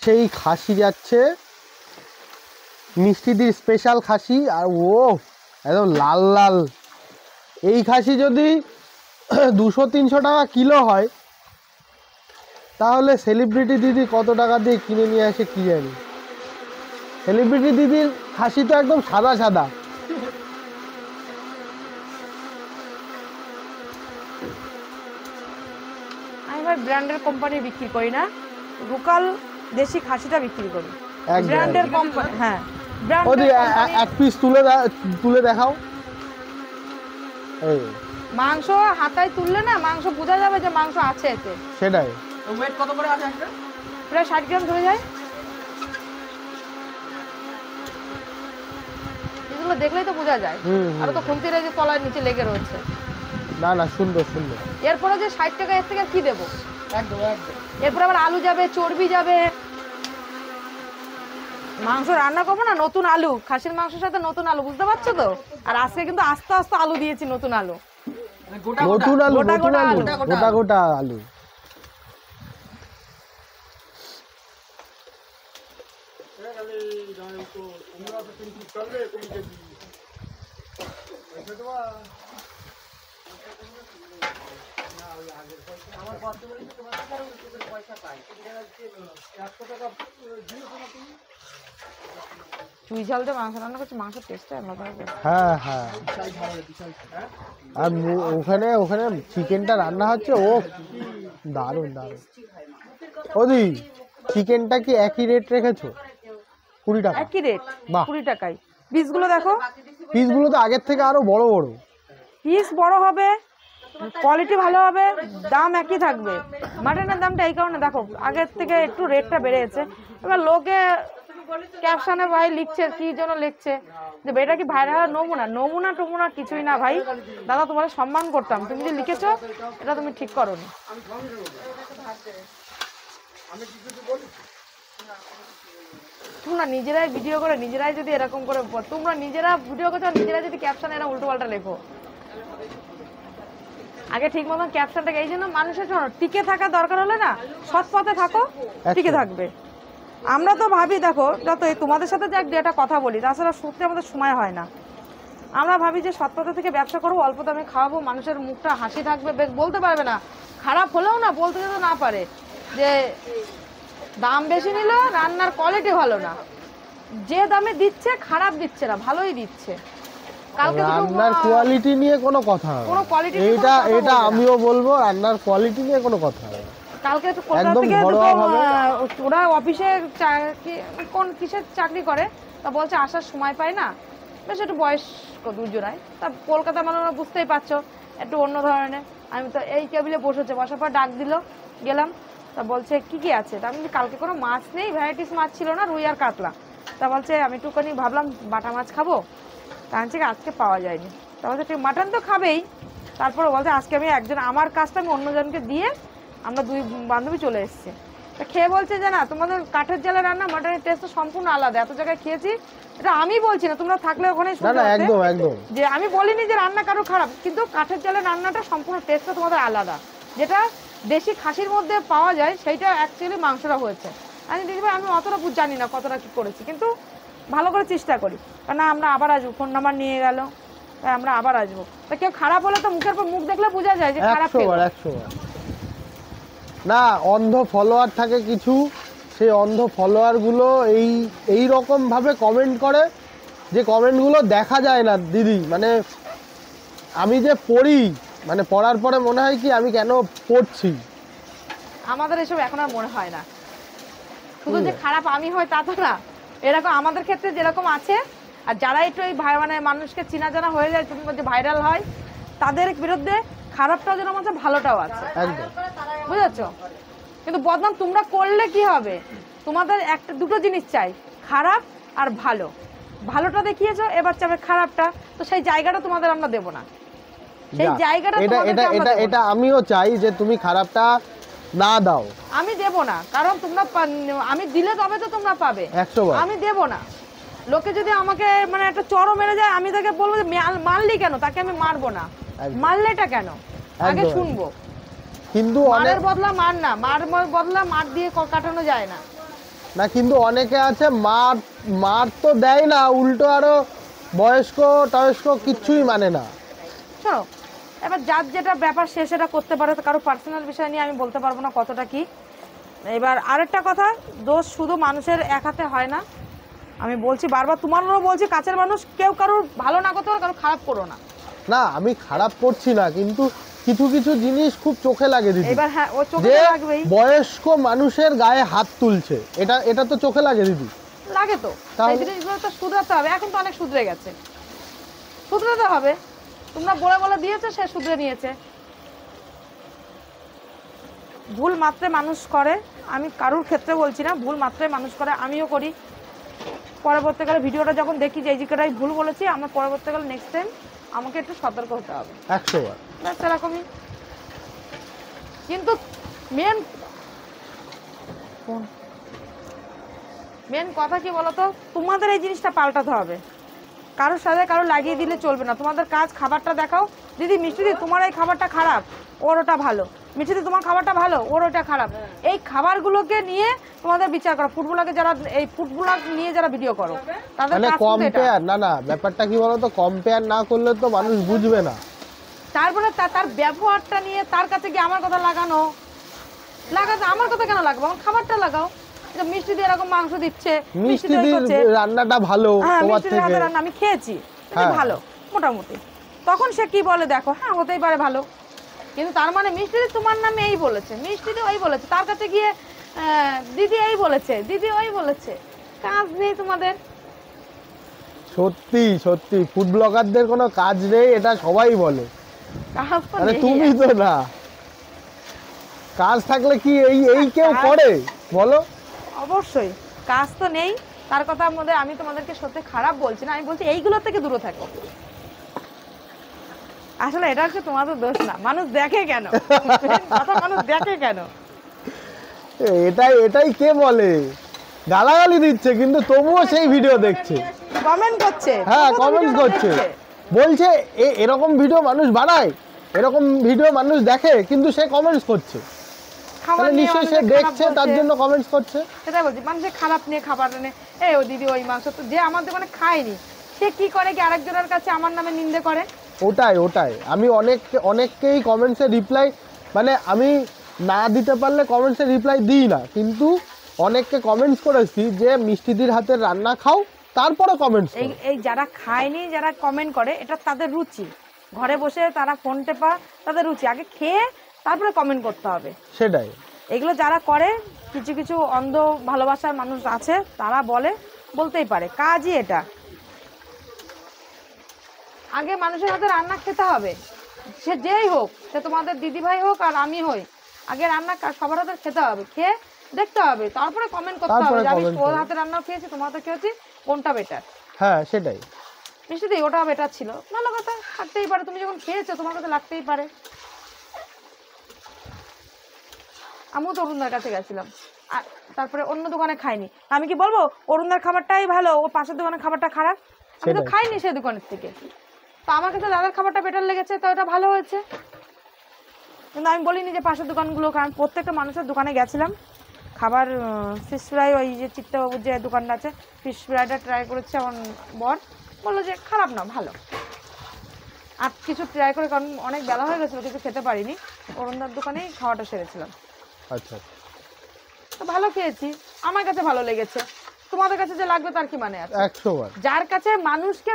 সেই খাসি যাচ্ছে, মিষ্টিদির স্পেশাল খাসি। আর ও একদম লাল লাল। এই খাসি যদি 200-300 টাকা কিলো হয়, তাহলে সেলিব্রিটি দিদি কত টাকা দিয়ে কিনে নিয়ে আসে কি জানি। সেলিব্রিটি দিদির খাসি তো একদম সাদা সাদা। আমি ভাই ব্র্যান্ডের কোম্পানি বিক্রি করি না, লোকাল দেশি খাসিটা বিক্রি করি। ব্র্যান্ডের কোম্পানি, হ্যাঁ এক পিস তুলে দেখাও। এই মাংস হাতায় তুললে না মাংস বোঝা যাবে যে মাংস আছে এতে। সেটাই। ওয়েট কত করে আছে একটা? প্রায় 60 গ্রাম ধরে যায়। এগুলো দেখলেই তো বোঝা যায়। আর তো খুন্তির যে তলার নিচে লেগে রয়েছে। না না, সুন্দর সুন্দর। এরপরে যে 60 টাকা এর থেকে কি দেবো? একদম একদম। এরপর আবার আলু যাবে, চর্বি যাবে। মাংস রান্না করবো না, নতুন আলু, খাসির মাংসের সাথে নতুন আলু, বুঝতে পারছো তো? আর আজকে কিন্তু আস্তে আস্তে আলু দিয়েছি, নতুন আলু। নতুন আলু, নতুন আলু, গোটা গোটা আলু। চুই ঝাল দিয়ে মাংস রান্না করছি, মাংসের টেস্টটা আলাদা হবে। হ্যাঁ হ্যাঁ। আর ওখানে ওখানে চিকেনটা রান্না হচ্ছে, ও দারুণ দারুণ। ওদি চিকেনটা কি একই রেট রেখেছো? 20 টাকা একই রেট, 20 টাকায়। পিসগুলো দেখো, পিসগুলো তো আগের থেকে আরো বড় বড়। পিস বড় হবে, কোয়ালিটি ভালো হবে, দাম একই থাকবে। মাটনের দামটা এই কারণে দেখো আগের থেকে একটু রেটটা বেড়ে গেছে। এবার লোকে ক্যাপশনে ভাই লিখছে, কি জন্য লিখছে যে এটা কি ভাইরাল নমুনা টমুনা কিছুই না ভাই। দাদা তোমার সম্মান করতাম, তুমি যে লিখেছো এটা তুমি ঠিক করোনি। তোমরা নিজেরাই ভিডিও করে নিজেরাই যদি এরকম করে, তোমরা নিজেরা ভিডিও করছো, নিজেরাই যদি ক্যাপশনে এরা উল্টো পাল্টা লেখো। আগে ঠিক মতন ক্যাপশনটাকে, এই জন্য মানুষের জন্য টিকে থাকা দরকার হলে না সৎ পথে থাকো, টিকে থাকবে। আমরা তো ভাবি দেখো, যত তোমাদের সাথে যে একটা কথা বলি, তাছাড়া সত্যি আমাদের সময় হয় না। আমরা ভাবি যে সৎ পথে থেকে ব্যবসা করবো, অল্প দামে খাওয়াবো, মানুষের মুখটা হাসি থাকবে, বলতে পারবে না, খারাপ হলেও না বলতে যেতে না পারে যে দাম বেশি নিল, রান্নার কোয়ালিটি ভালো না। যে দামে দিচ্ছে খারাপ দিচ্ছে না, ভালোই দিচ্ছে। রান্নার কোয়ালিটি নিয়ে কোনো কথা হবে না, এটা আমিও বলবো, রান্নার কোয়ালিটি নিয়ে কোনো কথা হবে না। কালকে কলকাতা থেকে ওরা অফিসে কোন কিসের চাকরি করে, তা বলছে আসার সময় পায় না, বেশ একটু বয়স্ক দুজনাই, তা কলকাতা মানে ওরা বুঝতেই পারছো একটু অন্য ধরনের। আমি তো এই টেবিলে বসেছে, বসার পর ডাক দিল, গেলাম, তা বলছে কি কি আছে, তা আমি কালকে কোনো মাছ নেই, ভ্যারাইটিস মাছ ছিল না, রুই আর কাতলা। তা বলছে আমি একটুখানি ভাবলাম বাটা মাছ খাবো, তা আজকে পাওয়া যায়নি। তা বলছে ঠিক মাটন তো খাবেই, তারপরে বলছে আজকে আমি একজন, আমার কাজটা আমি অন্যজনকে দিয়ে আমরা 2 বান্ধবী চলে এসেছি। তা খেয়ে বলছে যে না তোমাদের কাঠের জালে রান্না মাটনের টেস্টটা সম্পূর্ণ আলাদা, এত জায়গায় খেয়েছি। এটা আমি বলছি না, তোমরা থাকলে ওখানে যে আমি বলিনি যে রান্না কারো খারাপ, কিন্তু কাঠের জালে রান্নাটা সম্পূর্ণ টেস্টটা তোমাদের আলাদা। যেটা দেশি খাসির মধ্যে পাওয়া যায় সেইটা অ্যাকচুয়ালি মাংসটা হয়েছে। আমি দিদিভাই আমি অতটা জানি না কতটা কি করেছি, কিন্তু ভালো করে চেষ্টা করি, কারণ আমরা আবার আসবো, ফোন নাম্বার নিয়ে গেল, তাই আমরা আবার আসবো। তা কেউ খারাপ হলে তো মুখের পর মুখ দেখলে বোঝা যায় যে খারাপ। না, অন্ধ ফলোয়ার থাকে কিছু, সেই অন্ধ ফলোয়ারগুলো এই রকম ভাবে কমেন্ট করে যে কমেন্টগুলো দেখা যায় না দিদি। মানে আমি যে পড়ি, মানে পড়ার পরে মনে হয় কি আমি কেন পড়ছি। আমাদের এসব এখন আর মনে হয় না, শুধু যে খারাপ আমি হয় তা তো না, এরকম আমাদের ক্ষেত্রে যেরকম আছে, আর যারা একটু এই মানে মানুষকে চিনা জানা হয়ে যায়, তুমি বলছো ভাইরাল হয়, তাদের বিরুদ্ধে খারাপটাও যেন আছে, ভালোটাও আছে, বুঝেছো? কিন্তু বদনাম তোমরা করলে কি হবে, তোমাদের দুটো জিনিস চাই, খারাপ আর ভালো। ভালোটা দেখিয়েছো, এবার চাবে খারাপটা, তো সেই জায়গাটা তোমাদের আমরা দেবো না, সেই জায়গাটা এটা আমিও চাই যে তুমি খারাপটা না দাও, আমি দেব না, কারণ তোমরা আমি দিলে তবে তো তোমরা পাবে, আমি দেব না। লোকে যদি আমাকে মানে একটা চড়ও মেরে যায়, আমি তাকে বলবো যে মারলি কেন, তাকে আমি মারবো না, মারলেটা কেন আগে শুনবো। কিন্তু মারের বদলা মার না, মার বদলা মার দিয়ে কাটানো যায় না। না কিন্তু অনেকে আছে মার মার তো দেয় না, উল্টো আরো বয়স্ক টয়স্ক কিচ্ছুই মানে না। শোনো, এবার যার যেটা ব্যাপার সে সেটা করতে পারে, কারো পার্সোনাল বিষয় নিয়ে আমি বলতে পারবো না কতটা কি। এবার আরেকটা কথা, দোষ শুধু মানুষের এক হাতে হয় না। আমি বলছি বারবার, তোমারও বলছি, কাছের মানুষ কেউ কারোর ভালো না করতে পারো, কারো খারাপ করো না। না আমি খারাপ করছি না, কিন্তু কিছু কিছু জিনিস খুব চোখে লাগে দিদি। এবার হ্যাঁ, ও চোখে যে লাগবেই, বয়স্ক মানুষের গায়ে হাত তুলছে, এটা এটা তো চোখে লাগে দিদি। লাগে তো। তাহলে? এই জিনিসগুলো তো শুধরাতে হবে, এখন তো অনেক শুধরে গেছে, শুধরাতে হবে। তোমরা বলে বলে দিয়েছো, সে শুধরে নিয়েছে। ভুল মাত্রে মানুষ করে, আমি কারুর ক্ষেত্রে বলছি না, ভুল মাত্রে মানুষ করে, আমিও করি। পরবর্তীকালে ভিডিওটা যখন দেখি যে এই জায়গাটাই ভুল বলেছি, আমার পরবর্তীকালে নেক্সট টাইম আমাকে একটু সতর্ক হতে হবে। 100 বার। ব্যাস এরকমই। কিন্তু মেন মেন কথা কি বলতো, তোমাদের এই জিনিসটা পাল্টাতে হবে। কারোর সাথে কারো লাগিয়ে দিলে চলবে না। তোমাদের কাজ খাবারটা দেখাও। দিদি মিষ্টি দি, তোমার এই খাবারটা খারাপ, ওর ওটা ভালো। মিষ্টি দি, তোমার খাবারটা ভালো, ওর ওটা খারাপ। এই খাবারগুলোকে নিয়ে তোমাদের বিচার করো। ফুটবলারকে যারা, এই ফুটবলার নিয়ে যারা ভিডিও করো, তাদের মানে কাজ কিন্তু এটা। কম্পেয়ার না, না ব্যাপারটা কি বলতো, কম্পেয়ার না করলে তো মানুষ বুঝবে না। তারপরে তার ব্যবহারটা নিয়ে তার কাছে গিয়ে আমার কথা লাগানো, লাগাতে আমার কথা কেন লাগাবো, আমার খাবারটা লাগাও। যে মিষ্টি দিয়ে এরকম মাংস দিচ্ছে, মিষ্টি দিয়ে মিষ্টিদির করছে, রান্নাটা ভালো হ্যাঁ তোমার মিষ্টি দিয়ে থেকে। হাতের রান্না আমি খেয়েছি, এটা হ্যাঁ। ভালো মোটামুটি। তখন সে কি বলে দেখো, হ্যাঁ হতেই পারে ভালো, কিন্তু তার মানে মিষ্টি দি তোমার নামে এই বলেছে, মিষ্টি দি ওই বলেছে, তার কাছে গিয়ে দিদি এই বলেছে, দিদি ওই বলেছে। কাজ নেই তোমাদের। সত্যি সত্যি ফুড ব্লগারদের কোনো কাজ নেই, এটা সবাই বলে। কাজ তো আরে নেই। তুমি তো না, কাজ থাকলে কি এই এই কেউ করে বলো? অবশ্যই কাজ তো নেই। তার কথার মধ্যে আমি তোমাদেরকে সত্যি খারাপ বলছি না, আমি বলছি এইগুলোর থেকে দূরে থাকো। আসলে এটা হচ্ছে তোমাদের দোষ না, মানুষ দেখে কেন, কথা মানুষ দেখে কেন। এটাই এটাই কে বলে, গালাগালি দিচ্ছে কিন্তু তবুও সেই ভিডিও দেখছে, কমেন্ট করছে, হ্যাঁ তবুও তো কমেন্টস ভিডিওটা করছে, দেখছে। বলছে এরকম ভিডিও মানুষ বানায়, এরকম ভিডিও মানুষ দেখে, কিন্তু সে কমেন্টস করছে। খাবার তাহলে নিয়ে নিশ্চয়ই সে মানুষের খারাপ দেখছে, তার বলছে। জন্য কমেন্টস করছে। সেটাই বলছি, মানুষের খারাপ নিয়ে, খাবার নিয়ে, এই ও দিদি ওই মাংস তো, যে আমার দোকানে খায়নি সে কি করে কি আরেকজনের কাছে আমার নামে নিন্দে করে। ওটাই ওটাই আমি অনেককেই কমেন্টসে রিপ্লাই, মানে আমি না দিতে পারলে কমেন্টসে রিপ্লাই দিই না, কিন্তু অনেককে কমেন্টস করেছি যে মিষ্টিদির হাতের রান্না খাও, তারপরে কমেন্টস এই এই যারা খায়নি, যারা কমেন্ট করে, এটা তাদের রুচি। ঘরে বসে তারা ফোন টেপা তাদের রুচি, আগে খেয়ে তারপরে কমেন্ট করতে হবে। সেটাই। এগুলো যারা করে, কিছু কিছু অন্ধ ভালোবাসার মানুষ আছে, তারা বলে, বলতেই পারে, কাজই এটা। আগে মানুষের হাতে রান্না খেতে হবে, সে যেই হোক, সে তোমাদের দিদি ভাই হোক আর আমি হই, আগে রান্না সবার হাতে খেতে হবে, খেয়ে দেখতে হবে, তারপরে কমেন্ট করতে হবে যে আমি ওর হাতে রান্না খেয়েছি, তোমার হাতে খেয়েছি, কোনটা বেটার। হ্যাঁ সেটাই। মিষ্টি দি ওটা বেটার ছিল, ভালো কথা, থাকতেই পারে, তুমি যখন খেয়েছো তোমার কাছে লাগতেই পারে। আমিও তো অরুণদার কাছে গেছিলাম, আর তারপরে অন্য দোকানে খাইনি, আমি কি বলবো অরুণদার খাবারটাই ভালো, ও পাশের দোকানের খাবারটা খারাপ? আমি তো খাইনি সেই দোকানের থেকে, তো আমার কাছে দাদার খাবারটা বেটার লেগেছে, তো এটা ভালো হয়েছে। কিন্তু আমি বলিনি যে পাশের দোকানগুলো, কারণ প্রত্যেকটা মানুষের দোকানে গেছিলাম, খাবার ফিশ ফ্রাই, ওই যে চিত্তবাবুর যে দোকানটা আছে, ফিশ ফ্রাইটা ট্রাই করেছে আমার বর, বললো যে খারাপ না, ভালো। আর কিছু ট্রাই করে, কারণ অনেক বেলা হয়ে গেছিলো, কিছু খেতে পারিনি, অরুণদার দোকানেই খাওয়াটা সেরেছিলাম। আচ্ছা তো ভালো খেয়েছি, আমার কাছে ভালো লেগেছে, তোমাদের কাছে যে লাগবে তার কি মানে আছে? 100 বার। যার কাছে মানুষকে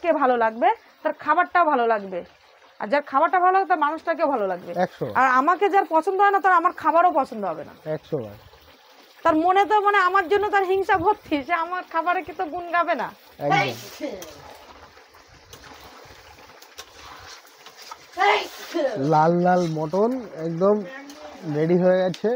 কে ভালো লাগবে, তার খাবারটাও ভালো লাগবে, আর যার খাবারটা ভালো লাগবে তার মানুষটাকেও ভালো লাগবে। 100 আর আমাকে যার পছন্দ হয় না, তার আমার খাবারও পছন্দ হবে না। 100 বার। তার মনে তো মানে আমার জন্য তার হিংসা ভর্তি, সে আমার খাবারে কি তো গুণ গাবে না? একদম। লাল লাল মটন একদম রেডি হয়ে গেছে।